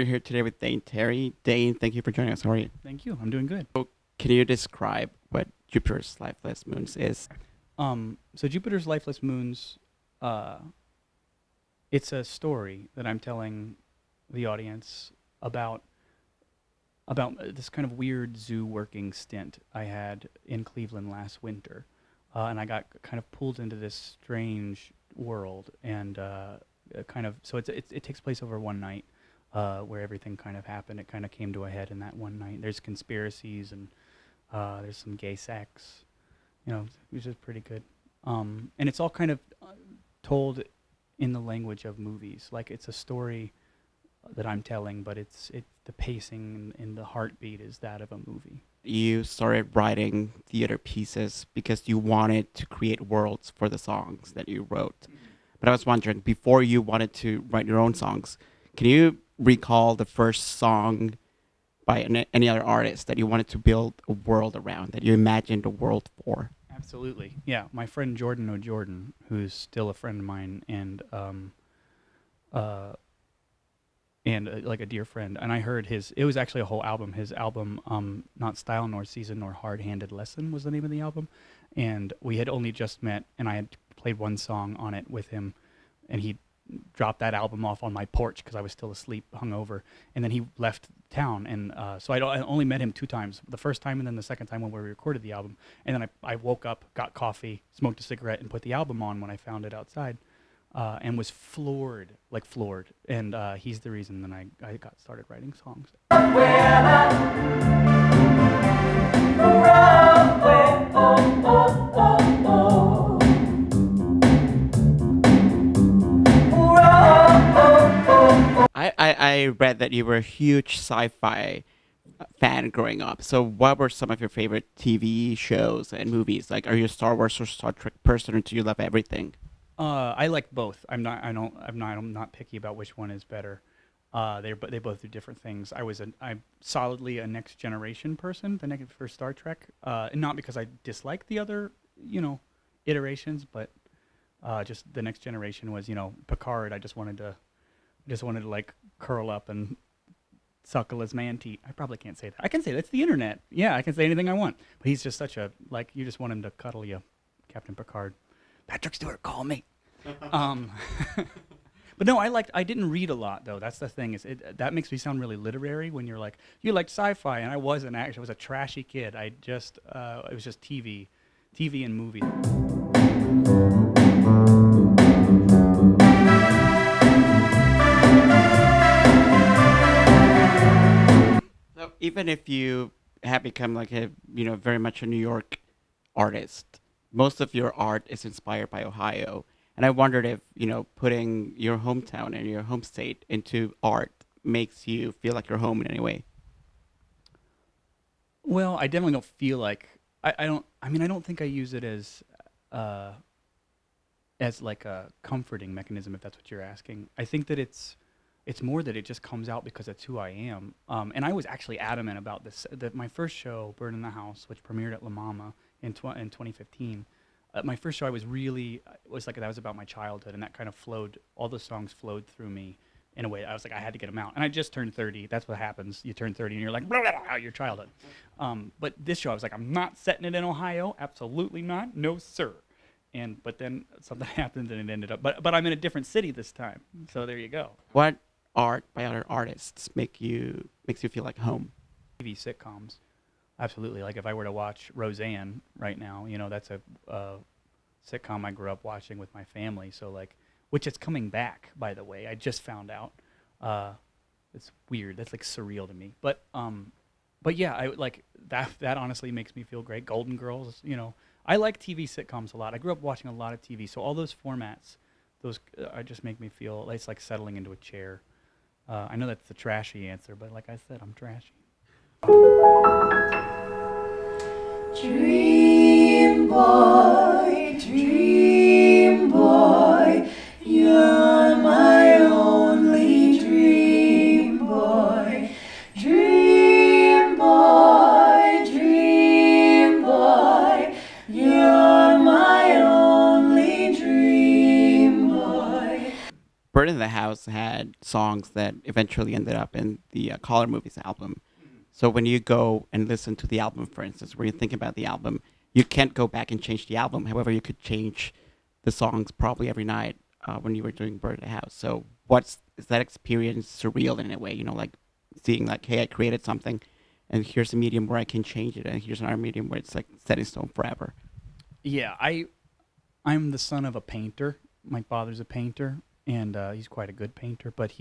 we're here today with Dane Terry. Dane, thank you for joining us. How are you? Thank you. I'm doing good. So can you describe what Jupiter's Lifeless Moons is? So Jupiter's Lifeless Moons, it's a story that I'm telling the audience about this kind of weird zoo working stint I had in Cleveland last winter. And I got kind of pulled into this strange world, and so it takes place over one night, where everything kind of happened. It kind of came to a head in that one night. There's conspiracies, and there's some gay sex, which is pretty good. And it's all kind of told in the language of movies. Like, it's a story that I'm telling, but the pacing and the heartbeat is that of a movie. You started writing theater pieces because you wanted to create worlds for the songs that you wrote. But I was wondering, before you wanted to write your own songs, can you recall the first song by any other artist that you wanted to build a world around, that you imagined a world for? Absolutely. Yeah. My friend Jordan O'Jordan, who's still a friend of mine and like a dear friend, and I heard it was actually a whole album. His album, Not Style Nor Season Nor Hard-Handed Lesson was the name of the album. And we had only just met, and I had played one song on it with him, and he dropped that album off on my porch because I was still asleep, hungover. And then he left town, and so I only met him 2 times. The first time, and then the second time when we recorded the album. And then I woke up, got coffee, smoked a cigarette, and put the album on when I found it outside. And was floored. And he's the reason that I got started writing songs. I read that you were a huge sci-fi fan growing up. So what were some of your favorite TV shows and movies? Like, are you a Star Wars or Star Trek person, or do you love everything? I like both. I'm not picky about which one is better. They both do different things. I'm solidly a Next Generation person, for Star Trek. Not because I dislike the other, iterations, but just the Next Generation was, Picard. I just wanted to like curl up and suckle his man teat. I probably can't say that. I can say that's the internet. Yeah, I can say anything I want. But he's just such a, like, you just want him to cuddle you, Captain Picard. Patrick Stewart, call me. But no, I didn't read a lot, though. That's the thing. That makes me sound really literary when you're like, you liked sci-fi, and I wasn't actually. I was a trashy kid. It was just TV and movies. So even if you have become like a, very much a New York artist, most of your art is inspired by Ohio. And I wondered if, putting your hometown and your home state into art makes you feel like you're home in any way. Well, I definitely don't feel like, I don't think I use it as like a comforting mechanism, if that's what you're asking. I think that it's more that it just comes out because it's who I am. And I was actually adamant about this, that my first show, Bird in the House, which premiered at La Mama in 2015, my first show, that was about my childhood, and that kind of all the songs flowed through me in a way. I was like, I had to get them out. And I just turned 30. That's what happens. You turn 30 and you're like, blah, blah, blah, your childhood. But this show, I was like, I'm not setting it in Ohio. Absolutely not. No, sir. But then something happened and it ended up, but I'm in a different city this time. So there you go. What art by other artists makes you feel like home? TV sitcoms. Absolutely. Like if I were to watch Roseanne right now, that's a sitcom I grew up watching with my family. So which is coming back, by the way. I just found out. It's weird. That's like surreal to me. But yeah, I like that. That honestly makes me feel great. Golden Girls. I like TV sitcoms a lot. I grew up watching a lot of TV. So all those formats, just make me feel it's like settling into a chair. I know that's the trashy answer, but like I said, I'm trashy. Dream boy, you're my only dream boy. Dream boy, you're my only dream boy. Bird in the House had songs that eventually ended up in the Color Movies album. So when you go and listen to the album, for instance, where you think about the album, you can't go back and change the album. However, you could change the songs probably every night when you were doing Bird of the House. So is that experience surreal in a way? You know, like seeing like, hey, I created something, and here's a medium where I can change it, and here's another medium where it's like set in stone forever. Yeah, I'm the son of a painter. My father's a painter, and he's quite a good painter. But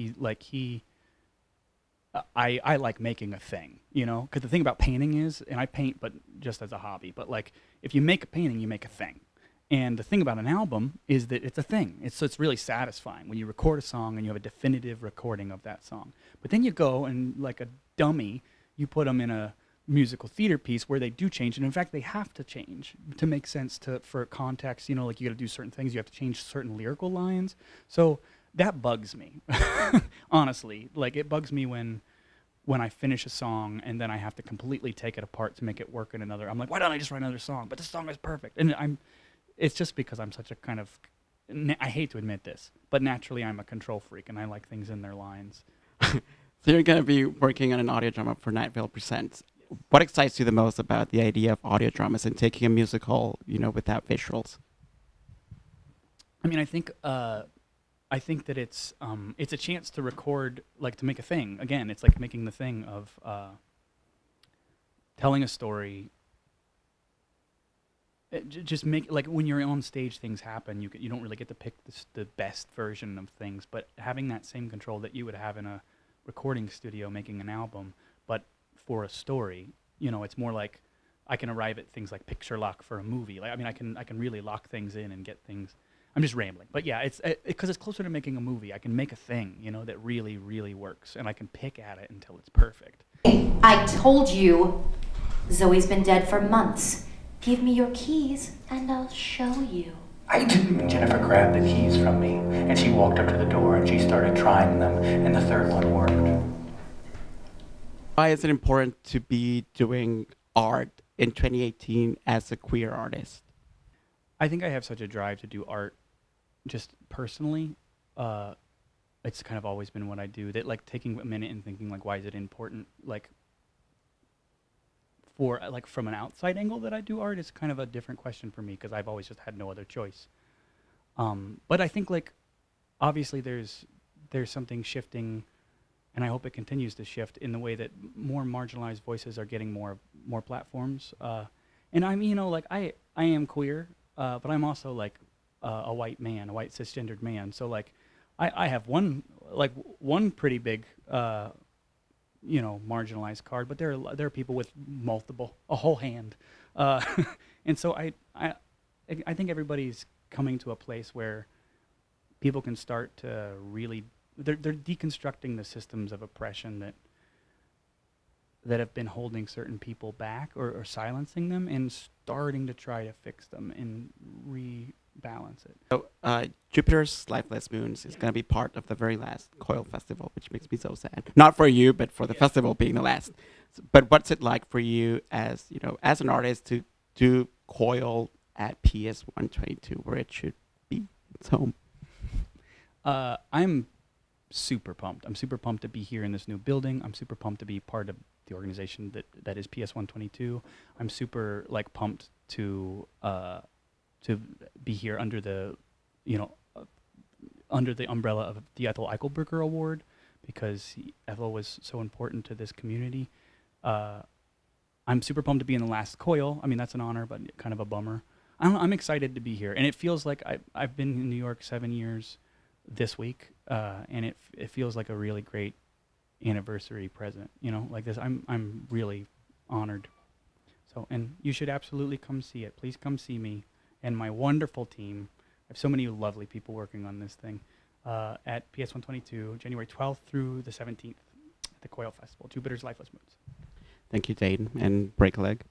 I like making a thing, you know? Because the thing about painting is, and I paint, but just as a hobby. But like, if you make a painting, you make a thing. And the thing about an album is that it's a thing. It's really satisfying when you record a song and you have a definitive recording of that song. But then you go and, like a dummy, you put them in a musical theater piece where they do change. And in fact, they have to change to make sense for context. You know, like you got to do certain things. You have to change certain lyrical lines. So that bugs me, honestly. Like, it bugs me when I finish a song and then I have to completely take it apart to make it work in another. I'm like, why don't I just write another song? But this song is perfect. And it's just because I'm such a kind of, I hate to admit this, but naturally I'm a control freak and I like things in their lines. So you're going to be working on an audio drama for Night Vale Presents. What excites you the most about the idea of audio dramas and taking a musical, you know, without visuals? I mean, I think that it's a chance to record, like to make a thing. Again, it's like making the thing of telling a story. Just make, like, when you're on stage, things happen. You don't really get to pick the best version of things, but having that same control that you would have in a recording studio making an album, but for a story, you know, it's more like I can arrive at things like picture lock for a movie. Like, I mean, I can really lock things in and get things. I'm just rambling, but yeah, it's because it's closer to making a movie. I can make a thing, you know, that really, really works, and I can pick at it until it's perfect. I told you, Zoe's been dead for months. Give me your keys, and I'll show you. Jennifer grabbed the keys from me, and she walked up to the door, and she started trying them, and the third one worked. Why is it important to be doing art in 2018 as a queer artist? I think I have such a drive to do art just personally. It's kind of always been what I do. That, like, taking a minute and thinking, like, why is it important? Like, from an outside angle that I do art is kind of a different question for me because I've always just had no other choice. But I think, like, obviously there's something shifting, and I hope it continues to shift in the way that more marginalized voices are getting more platforms. And I'm, you know, like, I am queer, but I'm also, like, a white man, a white cisgendered man. So, like, I have one pretty big you know, marginalized card, but there are people with a whole hand, and so I think everybody's coming to a place where people can start to really they're deconstructing the systems of oppression that have been holding certain people back or silencing them, and starting to try to fix them and rebalance it. So Jupiter's Lifeless Moons is going to be part of the very last Coil Festival, which makes me so sad. Not for you, but for the festival being the last. But what's it like for you as, you know, as an artist to do Coil at PS 122, where it should be its home? I'm super pumped. I'm super pumped to be here in this new building. I'm super pumped to be part of the organization that is PS 122. I'm super, like, pumped to be here under the, you know, under the umbrella of the Ethel Eichelberger Award, because Ethel was so important to this community. I'm super pumped to be in the last Coil. I mean, that's an honor, but kind of a bummer. I'm excited to be here, and it feels like I've been in New York 7 years this week, and it feels like a really great anniversary present. You know, like this. I'm really honored. So, and you should absolutely come see it. Please come see me and my wonderful team. I have so many lovely people working on this thing at PS 122, January 12th through the 17th at the Coil Festival, Jupiter's Lifeless Moons. Thank you, Dane, and break a leg.